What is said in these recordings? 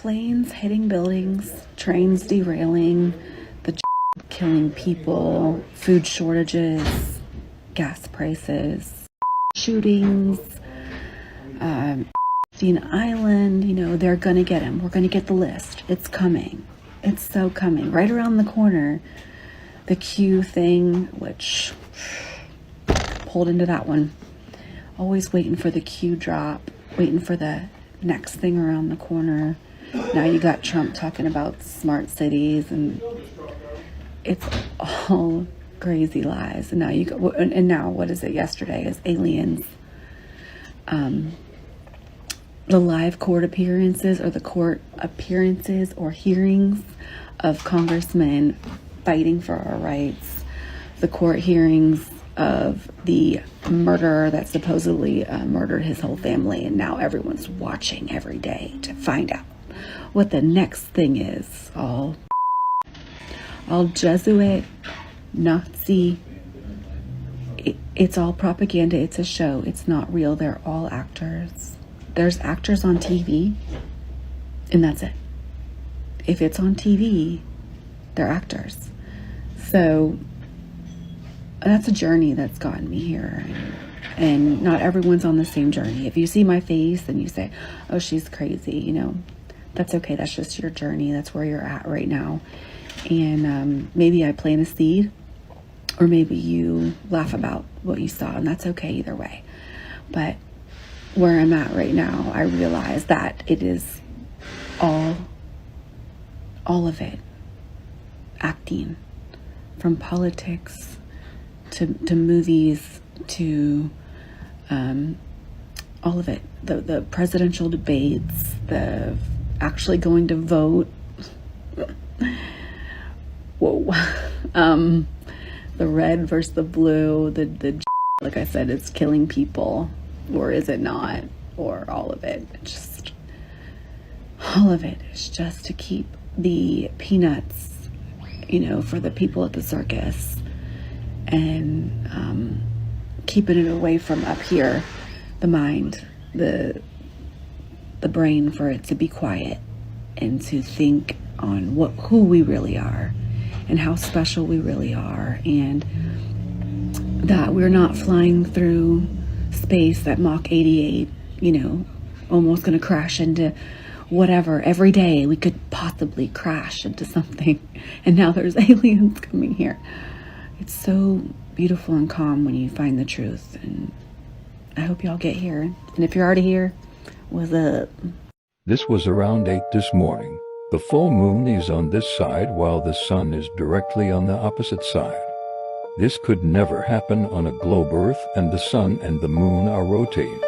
Planes hitting buildings, trains derailing, the killing people, food shortages, gas prices, shootings, Island, they're gonna get him. We're gonna get the list. It's coming. It's so coming. Right around the corner, the Q thing, which pulled into that one. Always waiting for the Q drop, waiting for the next thing around the corner. Now you got Trump talking about smart cities, and it's all crazy lies. And now what is it? Yesterday is aliens. The live court appearances, or the court appearances or hearings of congressmen fighting for our rights. The court hearings of the murderer that supposedly murdered his whole family, and now everyone's watching every day to find out what the next thing is. All Jesuit, Nazi. It's all propaganda. It's a show. It's not real. They're all actors. There's actors on TV, and that's it. If it's on TV, they're actors. So that's a journey that's gotten me here. And not everyone's on the same journey. If you see my face and you say, oh, she's crazy, that's okay. That's just your journey. That's where you're at right now. And maybe I plant a seed, or maybe you laugh about what you saw, and that's okay either way. But where I'm at right now, I realize that it is all of it. Acting, from politics to movies to all of it. The presidential debates, the actually going to vote. Whoa. The red versus the blue, the like I said, it's killing people, or is it not? Or all of it. All of it is just to keep the peanuts, for the people at the circus, and keeping it away from up here, the mind, the brain, for it to be quiet and to think on who we really are and how special we really are, and that we're not flying through space at Mach 88, almost going to crash into whatever. Every day we could possibly crash into something, and now there's aliens coming here. It's so beautiful and calm when you find the truth, and I hope y'all get here. And if you're already here, what's up? This was around 8 this morning. The full moon is on this side while the sun is directly on the opposite side. This could never happen on a globe Earth, and the sun and the moon are rotating.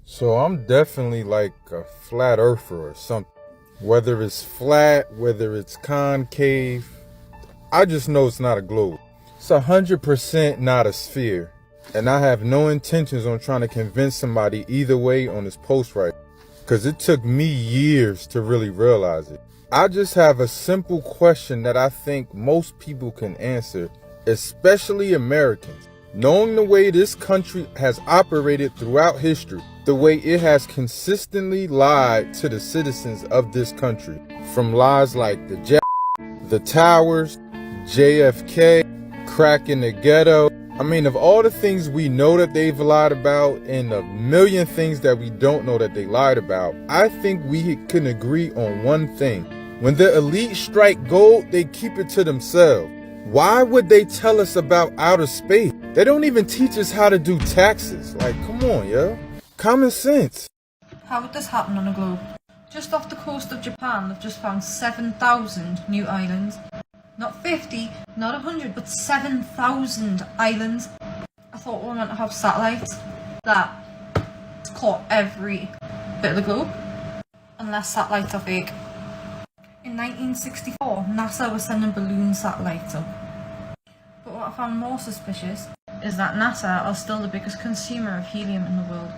So I'm definitely like a flat earther or something. Whether it's flat, whether it's concave, I just know it's not a globe. It's 100% not a sphere. And I have no intentions on trying to convince somebody either way on this post right, because it took me years to really realize it. I just have a simple question that I think most people can answer, especially Americans. Knowing the way this country has operated throughout history, the way it has consistently lied to the citizens of this country, from lies like the towers, JFK, crack in the ghetto. I mean, of all the things we know that they've lied about, and a million things that we don't know that they lied about, I think we can agree on one thing. When the elite strike gold, they keep it to themselves. Why would they tell us about outer space? They don't even teach us how to do taxes. Like, come on, yo. Common sense. How would this happen on a globe? Just off the coast of Japan, they've just found 7,000 new islands. Not 50, not 100, but 7,000 islands. I thought we were meant to have satellites that caught every bit of the globe. Unless satellites are fake. In 1964, NASA was sending balloon satellites up. But what I found more suspicious is that NASA are still the biggest consumer of helium in the world.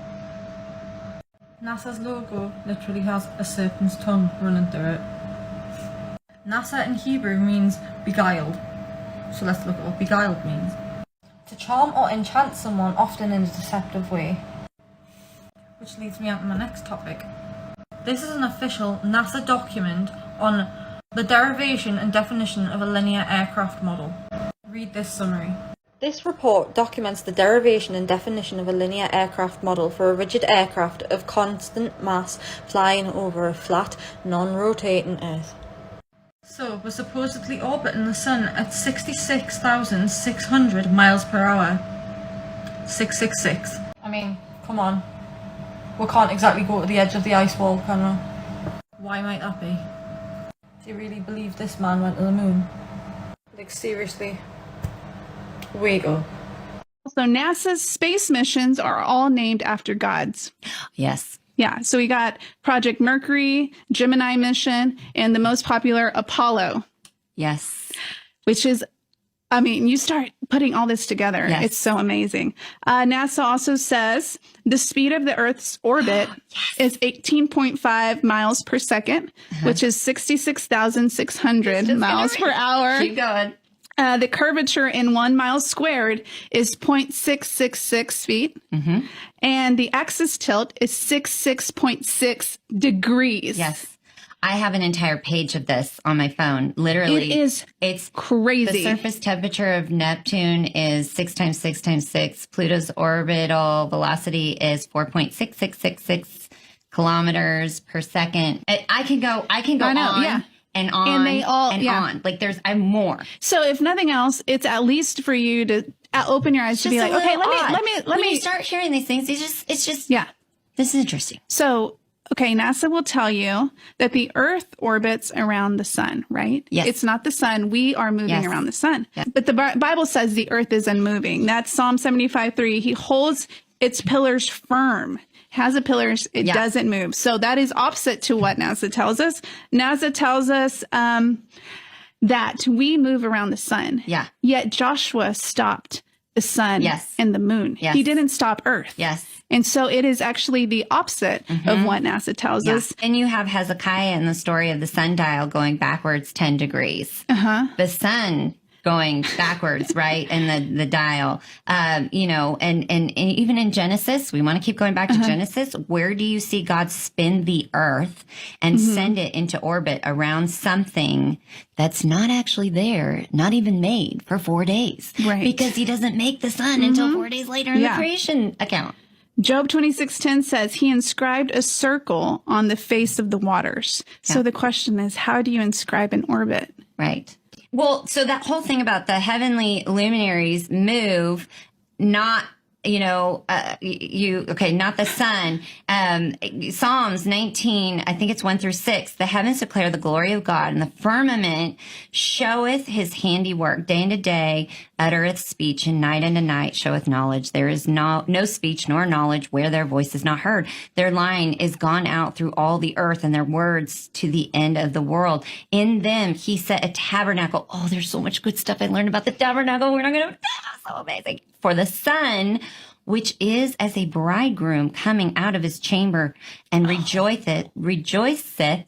NASA's logo literally has a serpent's tongue running through it. NASA in Hebrew means beguiled. So let's look at what beguiled means. To charm or enchant someone, often in a deceptive way. Which leads me on to my next topic. This is an official NASA document on the derivation and definition of a linear aircraft model. Read this summary. This report documents the derivation and definition of a linear aircraft model for a rigid aircraft of constant mass flying over a flat, non-rotating Earth. So, we're supposedly orbiting the Sun at 66,600 miles per hour. 666. I mean, come on. We can't exactly go to the edge of the ice wall, can we? Why might that be? Do you really believe this man went to the moon? Like, seriously? Wake up. So NASA's space missions are all named after gods. Yes. Yeah, so we got Project Mercury, Gemini mission, and the most popular Apollo. Yes. Which is, I mean, you start putting all this together. Yes. It's so amazing. NASA also says the speed of the Earth's orbit is 18.5 miles per second, which is 66,600 miles per hour. Keep going. The curvature in 1 mile squared is 0.666 feet. Mm-hmm. And the axis tilt is 66.6 degrees. Yes. I have an entire page of this on my phone. Literally. It's crazy. The surface temperature of Neptune is 6 times 6 times 6. Pluto's orbital velocity is 4.6666 kilometers per second. I can go on. Yeah. And on and they all, on. Like I'm more. So if nothing else, it's at least for you to open your eyes to be like, okay, let me. When you start hearing these things, it's just yeah. This is interesting. So, okay, NASA will tell you that the Earth orbits around the sun, right? Yes. It's not the sun. We are moving around the sun. Yes. But the Bible says the Earth is unmoving. That's Psalm 75:3. He holds its pillars firm. Has a pillars, it doesn't move. So that is opposite to what NASA tells us. NASA tells us that we move around the sun. Yeah. Yet Joshua stopped the sun and the moon. Yes. He didn't stop Earth. Yes. And so it is actually the opposite of what NASA tells us. And you have Hezekiah in the story of the sundial going backwards 10 degrees. The sun going backwards, right? And the dial, and even in Genesis, we want to keep going back to Genesis. Where do you see God spin the earth and send it into orbit around something that's not actually there, not even made for 4 days? Right. Because he doesn't make the sun until 4 days later in the creation account. Job 26:10 says he inscribed a circle on the face of the waters. So the question is, how do you inscribe an orbit? Right. Well, so that whole thing about the heavenly luminaries move, not, not the sun. Psalms 19, I think it's 1-6. The heavens declare the glory of God, and the firmament showeth his handiwork. Day unto day uttereth speech, and night unto night showeth knowledge. There is no speech nor knowledge where their voice is not heard. Their line is gone out through all the earth, and their words to the end of the world. In them he set a tabernacle. Oh, there's so much good stuff I learned about the tabernacle. We're not going to, so amazing. For the sun, which is as a bridegroom coming out of his chamber, and rejoiceth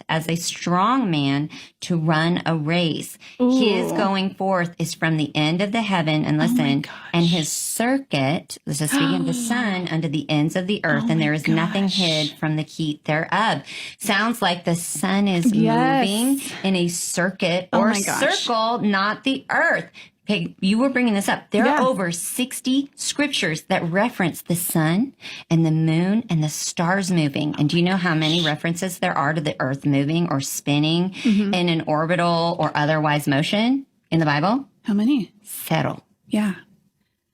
as a strong man to run a race. Ooh. His going forth is from the end of the heaven, and listen, and his circuit, this is speaking of the sun, unto the ends of the earth, and there is nothing hid from the heat thereof. Sounds like the sun is moving in a circuit or circle, not the earth. Okay, you were bringing this up. There are over 60 scriptures that reference the sun and the moon and the stars moving. And do you know how many references there are to the earth moving or spinning in an orbital or otherwise motion in the Bible? How many? 0. Yeah.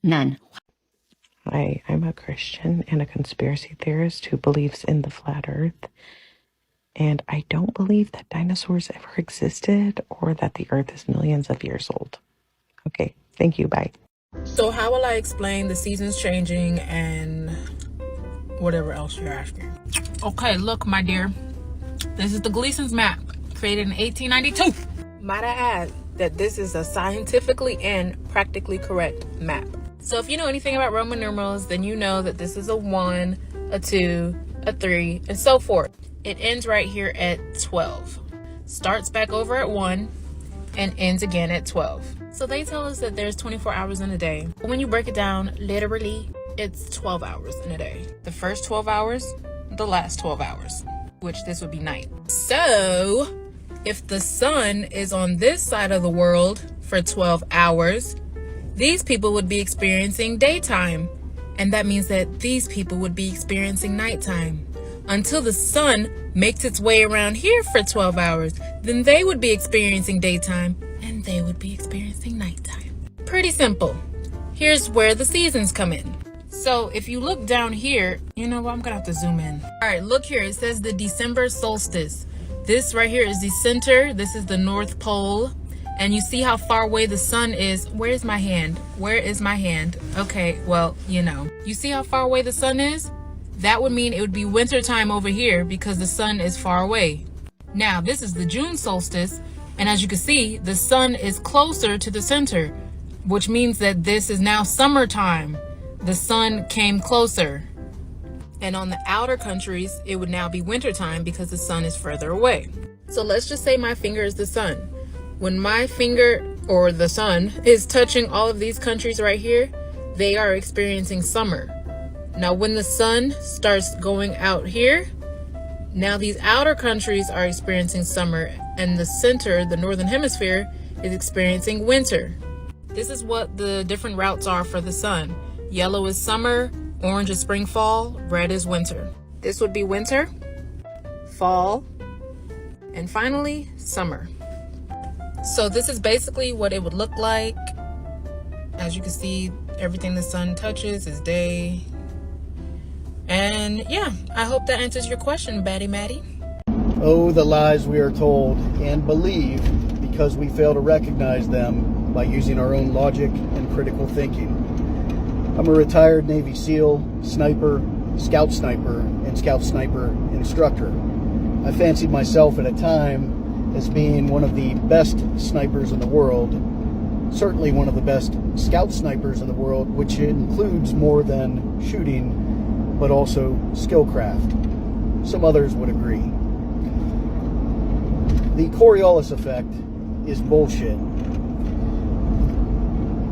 None. Hi, I'm a Christian and a conspiracy theorist who believes in the flat earth. And I don't believe that dinosaurs ever existed or that the earth is millions of years old. Okay, thank you, bye. So how will I explain the seasons changing and whatever else you're asking? Okay, look, my dear. This is the Gleason's map, created in 1892. Might I add that this is a scientifically and practically correct map. So if you know anything about Roman numerals, then you know that this is a 1, a 2, a 3, and so forth. It ends right here at 12. Starts back over at 1 and ends again at 12. So they tell us that there's 24 hours in a day. But when you break it down, literally, it's 12 hours in a day. The first 12 hours, the last 12 hours. which this would be night. So if the sun is on this side of the world for 12 hours, these people would be experiencing daytime. And that means that these people would be experiencing nighttime. Until the sun makes its way around here for 12 hours, then they would be experiencing daytime and they would be experiencing nighttime. Pretty simple. Here's where the seasons come in. So if you look down here, you know what, I'm gonna have to zoom in. All right, look here, it says the December solstice. This right here is the center, this is the North Pole. And you see how far away the sun is. Where is my hand? Where is my hand? Okay, well, you know. You see how far away the sun is? That would mean it would be winter time over here because the sun is far away. Now, this is the June solstice. And as you can see, the sun is closer to the center, which means that this is now summertime. The sun came closer. And on the outer countries, it would now be wintertime because the sun is further away. So let's just say my finger is the sun. When my finger or the sun is touching all of these countries right here, they are experiencing summer. Now, when the sun starts going out here, now these outer countries are experiencing summer, and the center, the northern hemisphere, is experiencing winter. This is what the different routes are for the sun. Yellow is summer, orange is spring, fall, red is winter. This would be winter, fall, and finally, summer. So this is basically what it would look like. As you can see, everything the sun touches is day. And yeah, I hope that answers your question, Batty Matty. Oh, the lies we are told and believe because we fail to recognize them by using our own logic and critical thinking. I'm a retired Navy SEAL, sniper, scout sniper, and scout sniper instructor. I fancied myself at a time as being one of the best snipers in the world, certainly one of the best scout snipers in the world, which includes more than shooting, but also skillcraft. Some others would agree. The Coriolis effect is bullshit.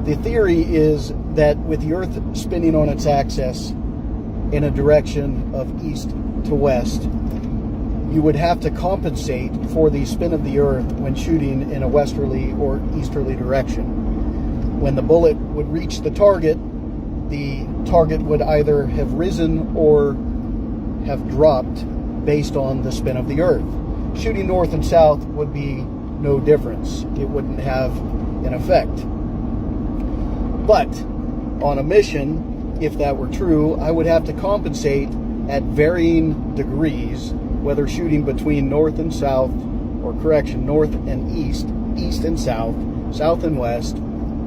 The theory is that with the Earth spinning on its axis in a direction of east to west, you would have to compensate for the spin of the Earth when shooting in a westerly or easterly direction. When the bullet would reach the target would either have risen or have dropped based on the spin of the Earth. Shooting north and south would be no difference. It wouldn't have an effect. But on a mission, if that were true, I would have to compensate at varying degrees, whether shooting between north and south, or correction, north and east, east and south, south and west,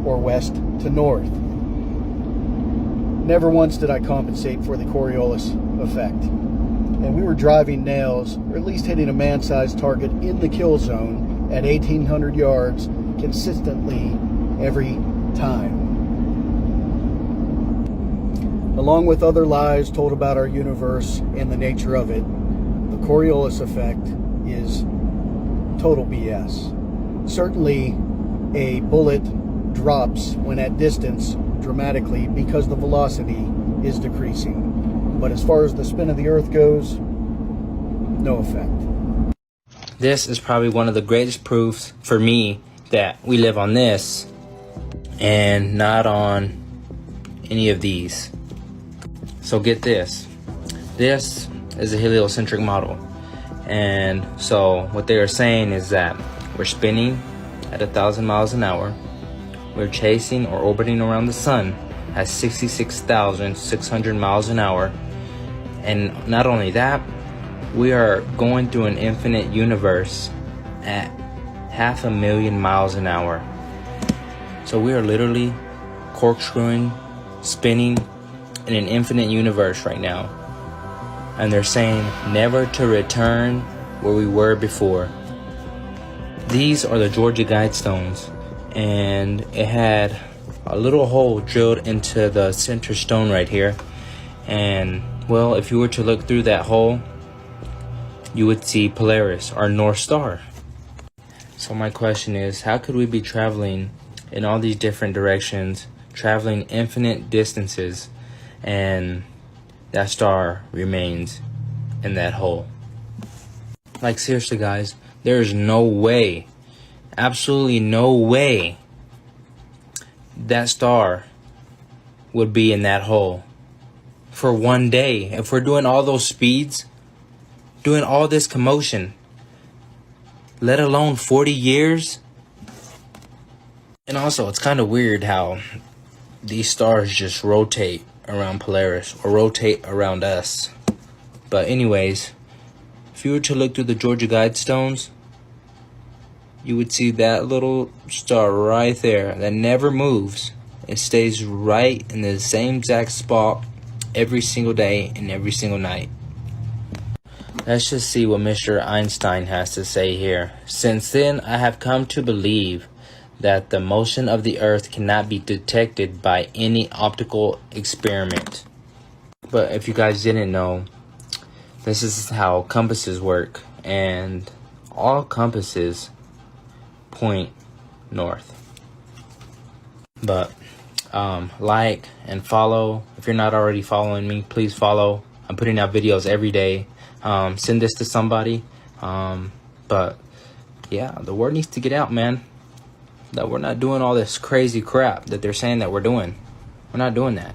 or west to north. Never once did I compensate for the Coriolis effect. And we were driving nails, or at least hitting a man-sized target in the kill zone at 1,800 yards consistently every time. Along with other lies told about our universe and the nature of it, the Coriolis effect is total BS. Certainly, a bullet drops when at distance dramatically because the velocity is decreasing. But as far as the spin of the Earth goes, no effect. This is probably one of the greatest proofs for me that we live on this and not on any of these. So get this. This is a heliocentric model. And so what they are saying is that we're spinning at 1,000 miles an hour. We're chasing or orbiting around the sun at 66,600 miles an hour. And not only that, we are going through an infinite universe at 500,000 miles an hour. So we are literally corkscrewing, spinning in an infinite universe right now. And they're saying never to return where we were before. These are the Georgia Guidestones, and it had a little hole drilled into the center stone right here. And well, if you were to look through that hole, you would see Polaris, our North Star. So my question is, how could we be traveling in all these different directions, traveling infinite distances, and that star remains in that hole? Like, seriously, guys, there's no way, absolutely no way that star would be in that hole for one day. If we're doing all those speeds, doing all this commotion, let alone 40 years. And also, it's kind of weird how these stars just rotate around Polaris or rotate around us. But anyways, if you were to look through the Georgia Guidestones, you would see that little star right there that never moves. It stays right in the same exact spot every single day and every single night. Let's just see what Mr. Einstein has to say here. Since then, I have come to believe that the motion of the earth cannot be detected by any optical experiment. But if you guys didn't know, this is how compasses work, and all compasses point north. But like and follow. If you're not already following me, please follow. I'm putting out videos every day. Send this to somebody. But yeah, the word needs to get out, man, that we're not doing all this crazy crap that they're saying that we're doing. We're not doing that.